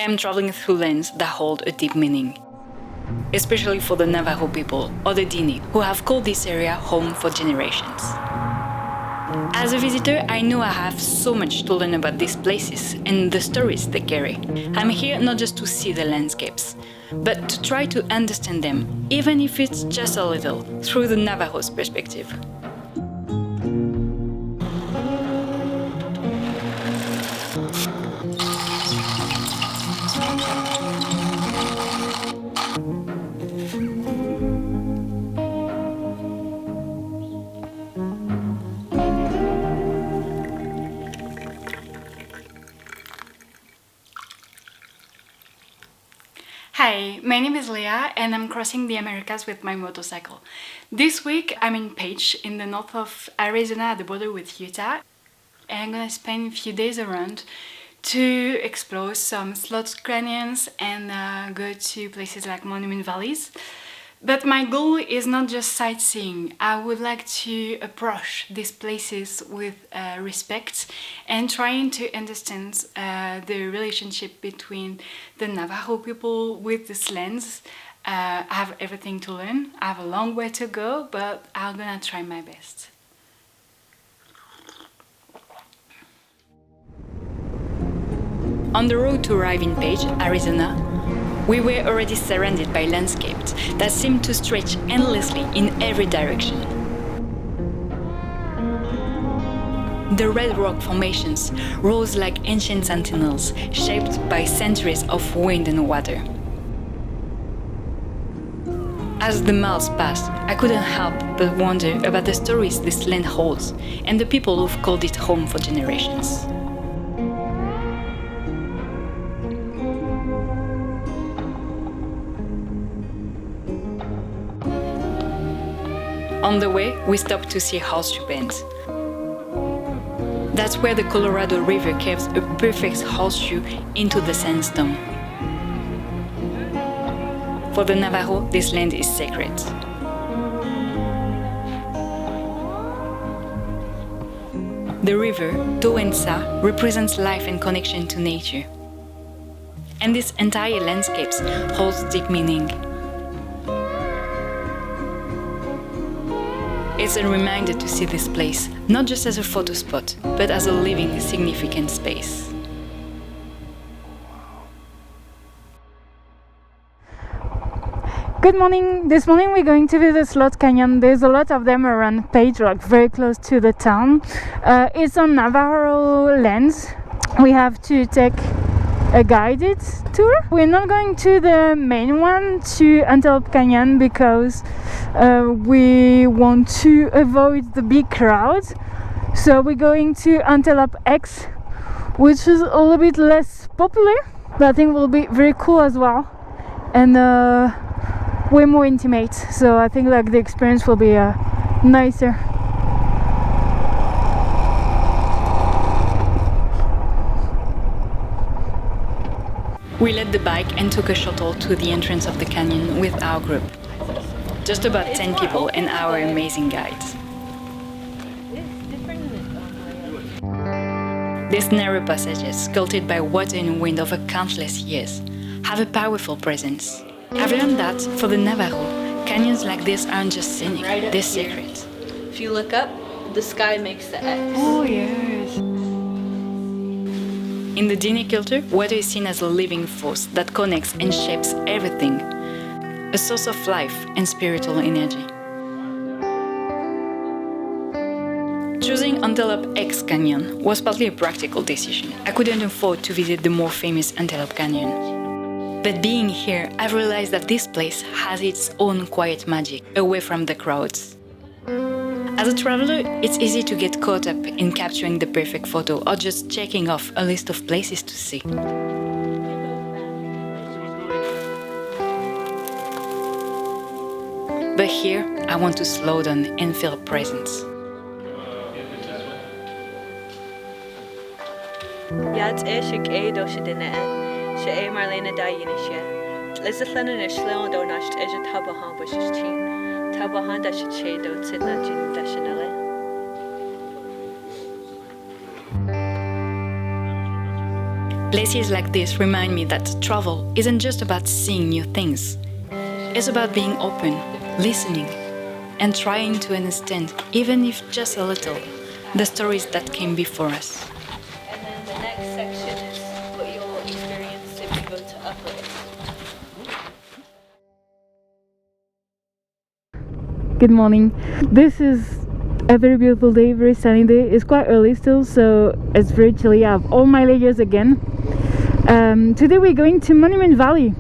am traveling through lands that hold a deep meaning, especially for the Navajo people or the Dini, who have called this area home for generations. As a visitor, I know I have so much to learn about these places and the stories they carry. I'm here not just to see the landscapes, but to try to understand them, even if it's just a little, through the Navajo's perspective. Hi, my name is Leah and I'm crossing the Americas with my motorcycle. This week I'm in Page in the north of Arizona at the border with Utah, and I'm gonna spend a few days around to explore some slot canyons and go to places like Monument Valleys. But my goal is not just sightseeing. I would like to approach these places with respect and trying to understand the relationship between the Navajo people with these lands. I have everything to learn. I have a long way to go, but I'm gonna try my best. On the road to arrive in Page, Arizona, we were already surrounded by landscapes that seemed to stretch endlessly in every direction. The red rock formations rose like ancient sentinels, shaped by centuries of wind and water. As the miles passed, I couldn't help but wonder about the stories this land holds and the people who've called it home for generations. On the way, we stopped to see horseshoe bends. That's where the Colorado River carves a perfect horseshoe into the sandstone. For the Navajo, this land is sacred. The river, Towensa, represents life and connection to nature. And this entire landscape holds deep meaning. It's a reminder to see this place, not just as a photo spot, but as a living, significant space. Good morning. This morning we're going to visit Slot Canyon. There's a lot of them around Page, like very close to the town. It's on Navajo lands. We have to take a guided tour. We're not going to the main one, to Antelope Canyon, because we want to avoid the big crowd. So we're going to Antelope X, which is a little bit less popular, but I think will be very cool as well, and way more intimate. So I think like the experience will be nicer. We led the bike and took a shuttle to the entrance of the canyon with our group. Just about 10 people and our amazing guides. These narrow passages, sculpted by water and wind over countless years, have a powerful presence. I've learned that, for the Navajo, canyons like this aren't just scenic, they're sacred. If you look up, the sky makes the X. Oh, yes. In the Dini culture, water is seen as a living force that connects and shapes everything, a source of life and spiritual energy. Choosing Antelope X Canyon was partly a practical decision. I couldn't afford to visit the more famous Antelope Canyon. But being here, I've realized that this place has its own quiet magic, away from the crowds. As a traveler, it's easy to get caught up in capturing the perfect photo or just checking off a list of places to see. But here, I want to slow down and feel presence. Yad ishik edo shidine she marlena dayinisha. Lizathan and Ishlon donashed eja tabahan was chin. Tabahan dash do tidna jin dashanele. Places like this remind me that travel isn't just about seeing new things. It's about being open, listening, and trying to understand, even if just a little, the stories that came before us. And then the next section is what you'll experience if you go to Upper. Good morning. This is a very beautiful day, very sunny day. It's quite early still, so it's very chilly. I have all my layers again. Today we're going to Monument Valley,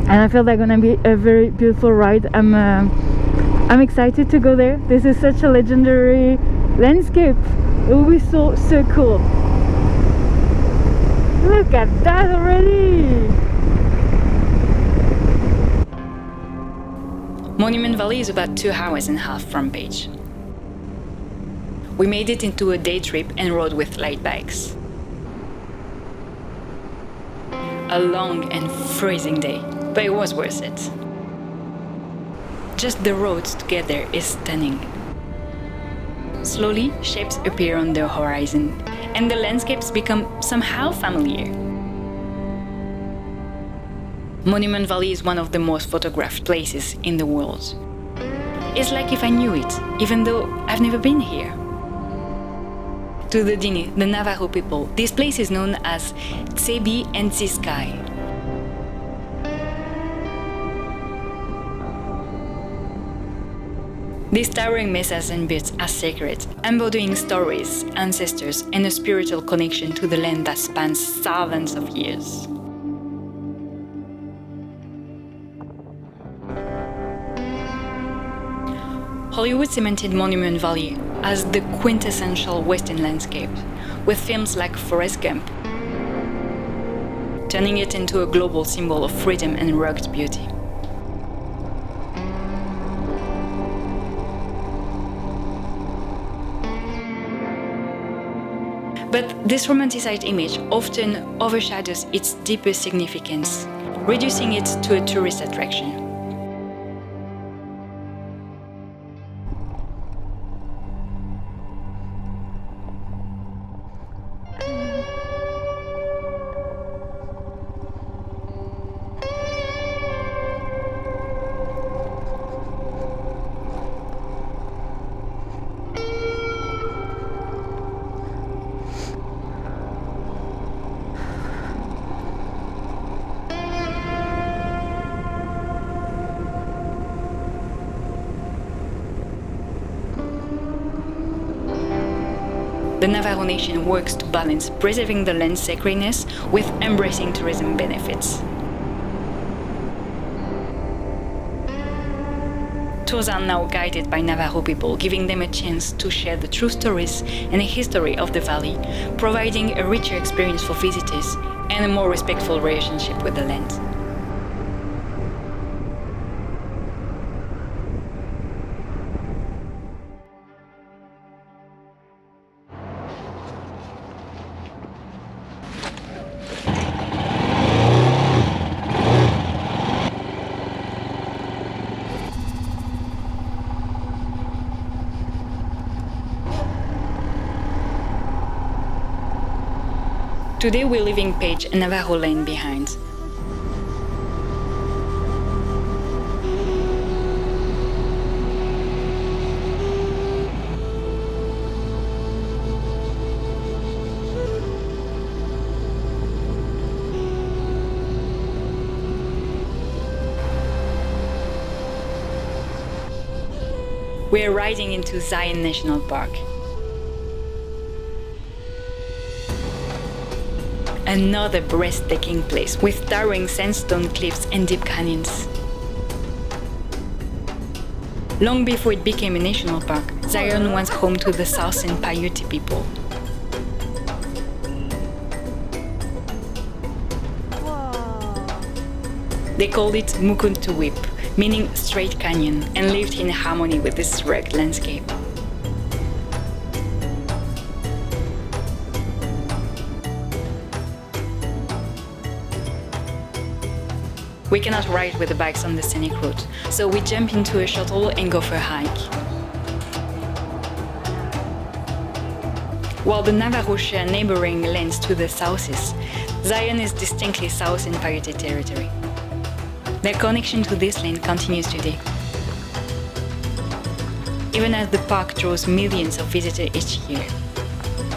and I feel that's gonna be a very beautiful ride. I'm excited to go there. This is such a legendary landscape. It will be so cool. Look at that already. Monument Valley is about 2.5 hours from Page. We made it into a day trip and rode with light bikes. A long and freezing day, but it was worth it. Just the roads together is stunning. Slowly, shapes appear on the horizon, and the landscapes become somehow familiar. Monument Valley is one of the most photographed places in the world. It's like if I knew it, even though I've never been here. To the Dini, the Navajo people, this place is known as Tsebi and Tziskai. These towering mesas and buttes are sacred, embodying stories, ancestors, and a spiritual connection to the land that spans thousands of years. Hollywood cemented Monument Valley as the quintessential Western landscape, with films like Forrest Gump, turning it into a global symbol of freedom and rugged beauty. But this romanticized image often overshadows its deeper significance, reducing it to a tourist attraction. The Navajo Nation works to balance preserving the land's sacredness with embracing tourism benefits. Tours are now guided by Navajo people, giving them a chance to share the true stories and the history of the valley, providing a richer experience for visitors and a more respectful relationship with the land. Today we're leaving Page and Navajo land behind. We're riding into Zion National Park. Another breathtaking place with towering sandstone cliffs and deep canyons. Long before it became a national park, Zion was home to the Southern Paiute people. They called it Mukuntuwip, meaning straight canyon, and lived in harmony with this rugged landscape. We cannot ride with the bikes on the scenic route, so we jump into a shuttle and go for a hike. While the Navajo share neighboring lands to the southeast, Zion is distinctly south in Paiute territory. Their connection to this land continues today. Even as the park draws millions of visitors each year.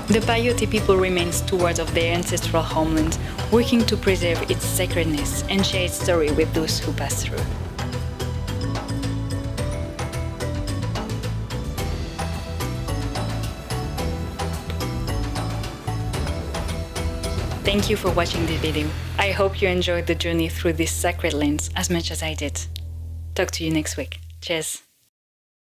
The Paiute people remain stewards of their ancestral homeland, working to preserve its sacredness and share its story with those who pass through. Thank you for watching this video. I hope you enjoyed the journey through these sacred lands as much as I did. Talk to you next week. Cheers!